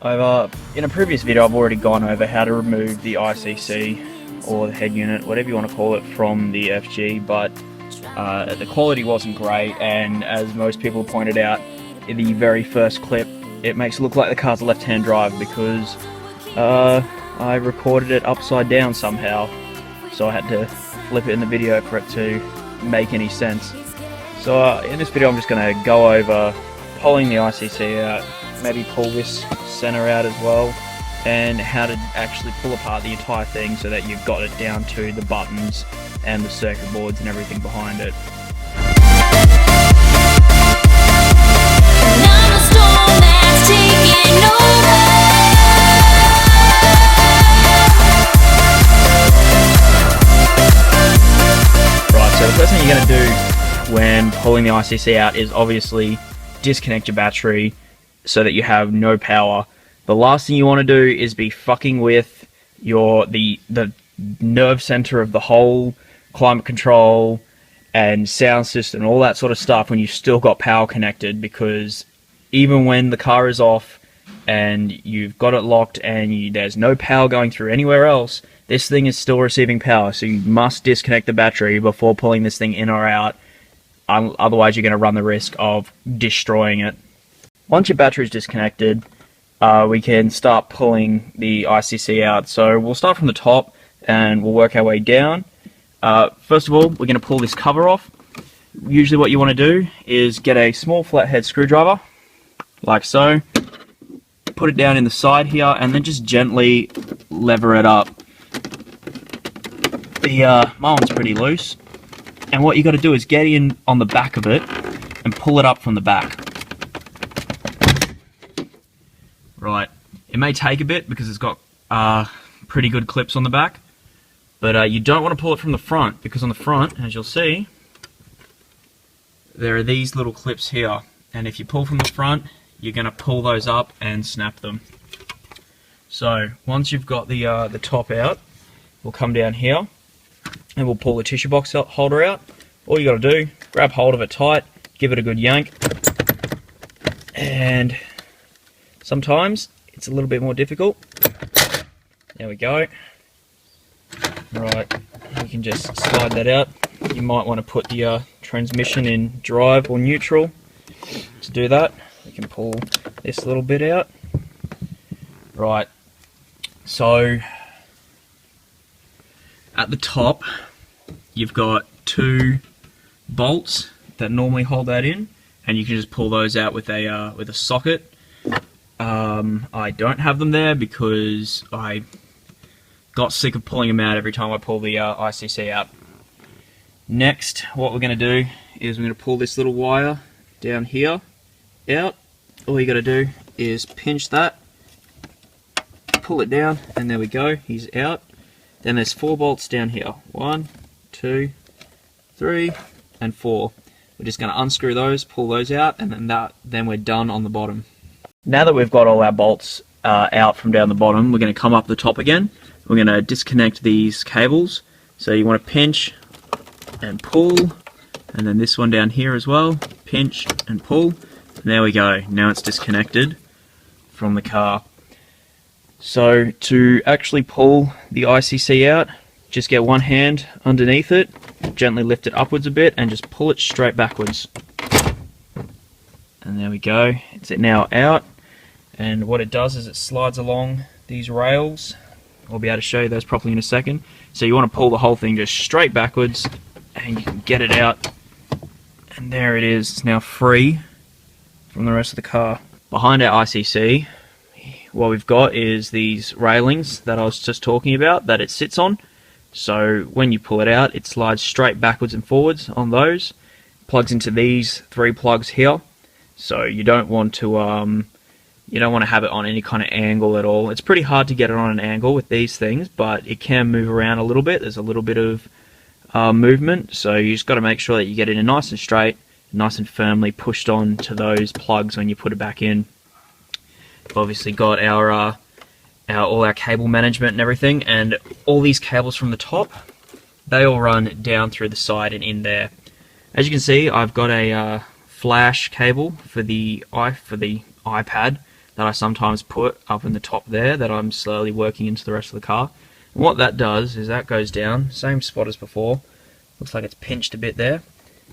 In a previous video I've already gone over how to remove the ICC or the head unit, whatever you want to call it, from the FG, but the quality wasn't great, and as most people pointed out in the very first clip, it makes it look like the car's a left-hand drive because I recorded it upside down somehow, so I had to flip it in the video for it to make any sense. So in this video I'm just going to go over pulling the ICC out, maybe pull this center out as well, and how to actually pull apart the entire thing so that you've got it down to the buttons and the circuit boards and everything behind it. Right, so the first thing you're going to do when pulling the ICC out is obviously disconnect your battery so that you have no power. The last thing you want to do is be fucking with the nerve center of the whole climate control and sound system and all that sort of stuff when you've still got power connected, because even when the car is off and you've got it locked and there's no power going through anywhere else, this thing is still receiving power, so you must disconnect the battery before pulling this thing in or out. Otherwise you're going to run the risk of destroying it. Once your battery is disconnected, we can start pulling the ICC out. So we'll start from the top and we'll work our way down. First of all, we're going to pull this cover off. Usually what you want to do is get a small flathead screwdriver, like so, put it down in the side here, and then just gently lever it up. My one's pretty loose, and what you got to do is get in on the back of it and pull it up from the back. Right, it may take a bit because it's got pretty good clips on the back, but you don't want to pull it from the front, because on the front, as you'll see, there are these little clips here, and if you pull from the front, you're going to pull those up and snap them. So once you've got the top out, we'll come down here and we'll pull the tissue box holder out. All you got to do, grab hold of it tight, give it a good yank, and sometimes it's a little bit more difficult. There we go. Right, you can just slide that out. You might want to put the transmission in drive or neutral. To do that, we can pull this little bit out. Right, so at the top you've got two bolts that normally hold that in, and you can just pull those out with a socket. I don't have them there because I got sick of pulling them out every time I pull the ICC out. Next, what we're going to do is we're going to pull this little wire down here out. All you got to do is pinch that, pull it down, and there we go, he's out. Then there's 4 bolts down here. 1, 2, 3, and 4. We're just going to unscrew those, pull those out, and then we're done on the bottom. Now that we've got all our bolts out from down the bottom, we're going to come up the top again. We're going to disconnect these cables. So you want to pinch and pull, and then this one down here as well, pinch and pull. And there we go, now it's disconnected from the car. So to actually pull the ICC out, just get one hand underneath it, gently lift it upwards a bit, and just pull it straight backwards. And there we go, it's now out. And what it does is it slides along these rails. I'll be able to show you those properly in a second. So you want to pull the whole thing just straight backwards, and you can get it out. And there it is, it's now free from the rest of the car. Behind our ICC, what we've got is these railings that I was just talking about that it sits on. So when you pull it out, it slides straight backwards and forwards on those. Plugs into these 3 plugs here. So you don't want to have it on any kind of angle at all. It's pretty hard to get it on an angle with these things, but it can move around a little bit. There's a little bit of movement, so you just got to make sure that you get it in nice and straight, nice and firmly pushed on to those plugs when you put it back in. We've obviously got all our cable management and everything, and all these cables from the top, they all run down through the side and in there. As you can see, I've got a flash cable for the iPad that I sometimes put up in the top there that I'm slowly working into the rest of the car. And what that does is that goes down, same spot as before. Looks like it's pinched a bit there.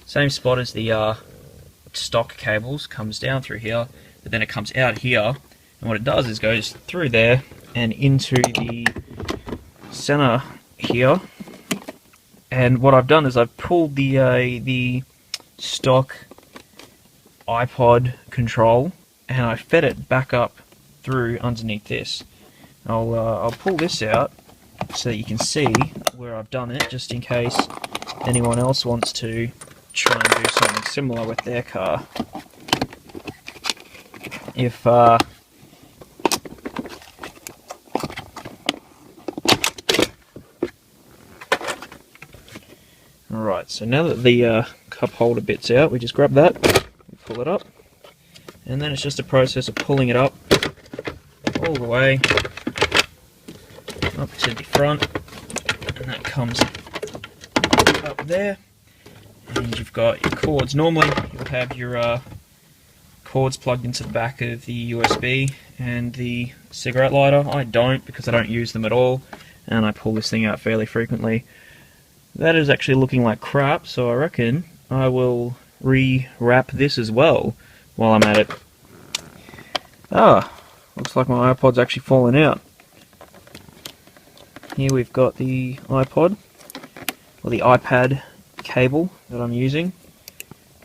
Same spot as the stock cables, comes down through here, but then it comes out here. And what it does is goes through there and into the center here. And what I've done is I've pulled the stock iPod control and I fed it back up through underneath this. I'll pull this out so that you can see where I've done it, just in case anyone else wants to try and do something similar with their car. If Alright, so now that the cup holder bit's out, we just grab that, pull it up, and then it's just a process of pulling it up all the way up to the front, and that comes up there, and you've got your cords. Normally you'll have your cords plugged into the back of the USB and the cigarette lighter. I don't, because I don't use them at all, and I pull this thing out fairly frequently. That is actually looking like crap, so I reckon I will re-wrap this as well while I'm at it. Looks like my iPod's actually fallen out. Here we've got the iPod, or the iPad cable that I'm using,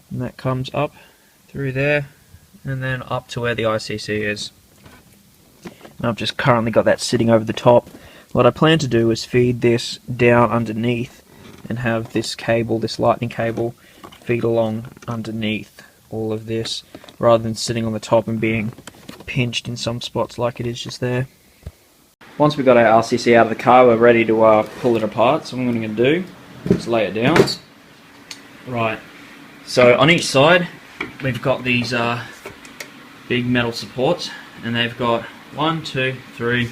and that comes up through there and then up to where the ICC is. And I've just currently got that sitting over the top. What I plan to do is feed this down underneath and have this cable, this lightning cable, feed along underneath all of this, rather than sitting on the top and being pinched in some spots like it is just there. Once we've got our RCC out of the car, we're ready to pull it apart. So what I'm going to do is lay it down. Right, so on each side we've got these big metal supports, and they've got 1, 2, 3,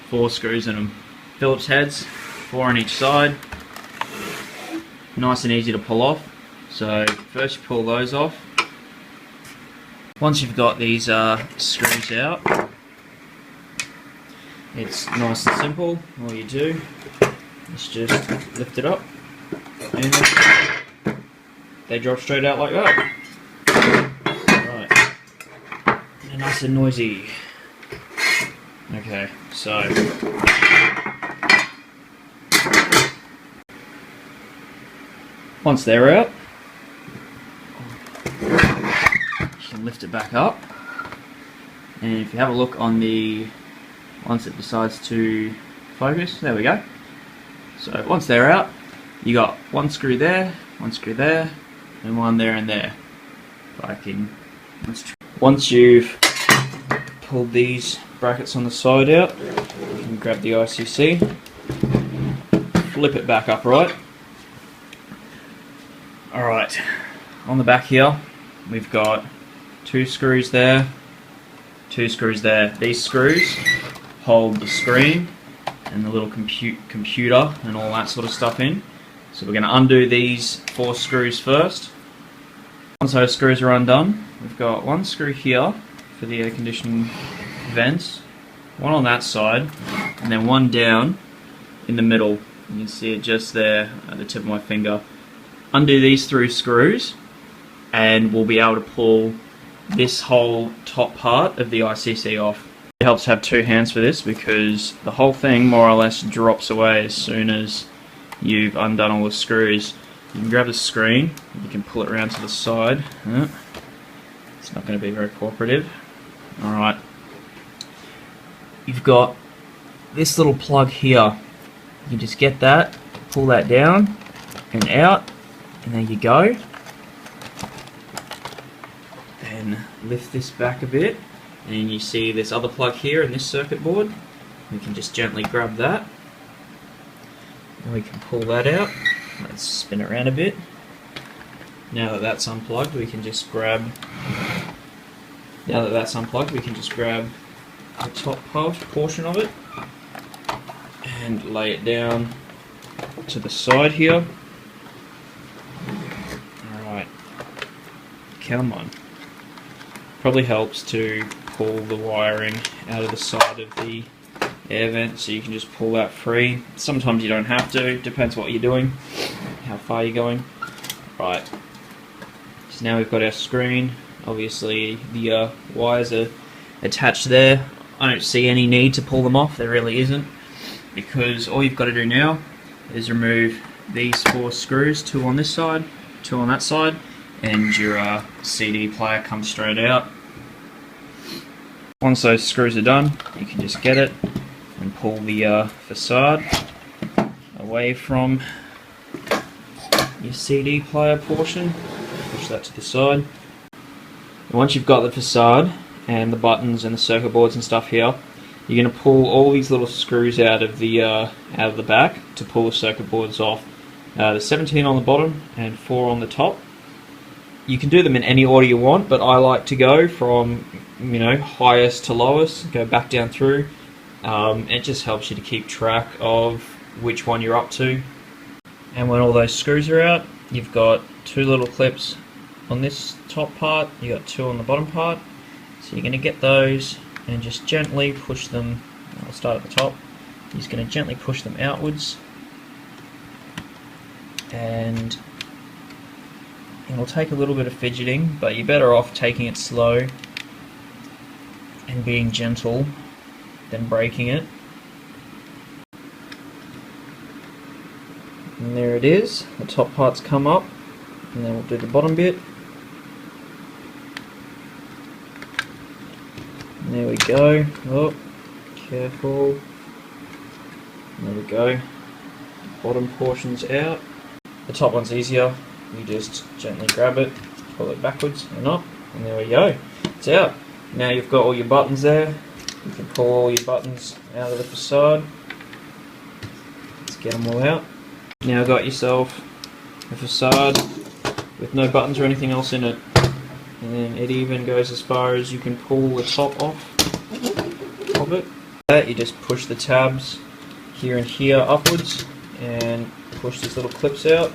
4 screws in them. Phillips heads, 4 on each side. Nice and easy to pull off. So first you pull those off. Once you've got these screws out, it's nice and simple. All you do is just lift it up and they drop straight out like that. Right. They're nice and noisy. Okay, so once they're out, you can lift it back up, and if you have a look on the, once it decides to focus, there we go. So once they're out, you got one screw there, and one there and there. Once you've pulled these brackets on the side out, you can grab the ICC, flip it back upright. Alright, on the back here we've got 2 screws there, 2 screws there. These screws hold the screen and the little computer and all that sort of stuff in. So we're going to undo these 4 screws first. Once those screws are undone, we've got 1 screw here for the air conditioning vents, 1 on that side, and then 1 down in the middle. You can see it just there at the tip of my finger. Undo these 3 screws and we'll be able to pull this whole top part of the ICC off. It helps to have 2 hands for this, because the whole thing more or less drops away as soon as you've undone all the screws. You can grab the screen, you can pull it around to the side. It's not going to be very cooperative. Alright, you've got this little plug here. You can just get that, pull that down and out, and there you go. Then lift this back a bit, and you see this other plug here in this circuit board. We can just gently grab that, and we can pull that out. Let's spin it around a bit. Now that that's unplugged, we can just grab. Now that that's unplugged, we can just grab the top portion of it and lay it down to the side here. Alright, come on. Probably helps to pull the wiring out of the side of the air vent, so you can just pull that free. Sometimes you don't have to, depends what you're doing, how far you're going. Right, so now we've got our screen. Obviously the wires are attached there. I don't see any need to pull them off, there really isn't, because all you've got to do now is remove these 4 screws, 2 on this side, 2 on that side, and your CD player comes straight out. Once those screws are done, you can just get it and pull the facade away from your CD player portion. Push that to the side. And once you've got the facade and the buttons and the circuit boards and stuff here, you're going to pull all these little screws out of the back to pull the circuit boards off. There's 17 on the bottom and 4 on the top. You can do them in any order you want, but I like to go from, highest to lowest, go back down through. It just helps you to keep track of which one you're up to. And when all those screws are out, you've got 2 little clips on this top part, you got 2 on the bottom part. So you're going to get those and just gently push them. I'll start at the top. You're just going to gently push them outwards, and it'll take a little bit of fidgeting, but you're better off taking it slow and being gentle than breaking it. And there it is, the top parts come up, and then we'll do the bottom bit. And there we go. Oh, careful. There we go. Bottom portion's out. The top one's easier. You just gently grab it, pull it backwards and up, and there we go. It's out. Now you've got all your buttons there. You can pull all your buttons out of the facade. Let's get them all out. Now got yourself a facade with no buttons or anything else in it. And then it even goes as far as you can pull the top off of it. You just push the tabs here and here upwards and push these little clips out.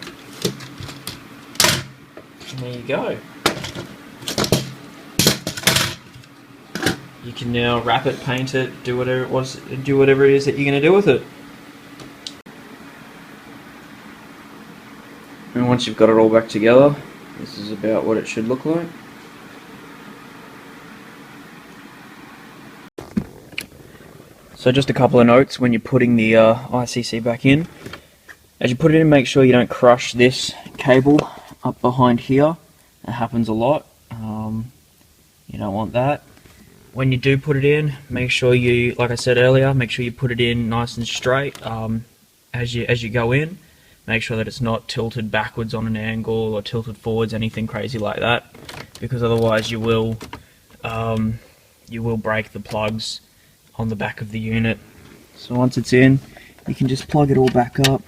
And there you go. You can now wrap it, paint it, do whatever it is that you're going to do with it. And once you've got it all back together, this is about what it should look like. So just a couple of notes when you're putting the ICC back in. As you put it in, make sure you don't crush this cable up behind here. That happens a lot. You don't want that. When you do put it in, make sure you, like I said earlier, make sure you put it in nice and straight as you go in. Make sure that it's not tilted backwards on an angle or tilted forwards, anything crazy like that, because otherwise you will break the plugs on the back of the unit. So once it's in, you can just plug it all back up,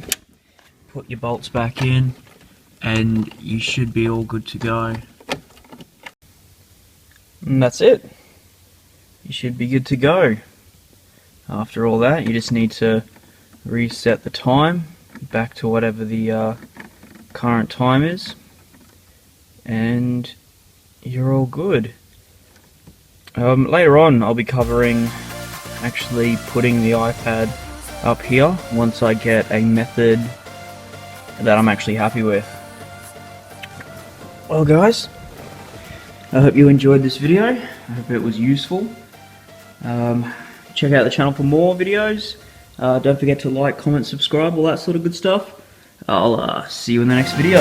put your bolts back in, and you should be all good to go. And that's it. You should be good to go. After all that, you just need to reset the time back to whatever the current time is, and you're all good. Later on, I'll be covering actually putting the iPad up here once I get a method that I'm actually happy with. Well guys, I hope you enjoyed this video. I hope it was useful. Check out the channel for more videos. Don't forget to like, comment, subscribe, all that sort of good stuff. I'll see you in the next video.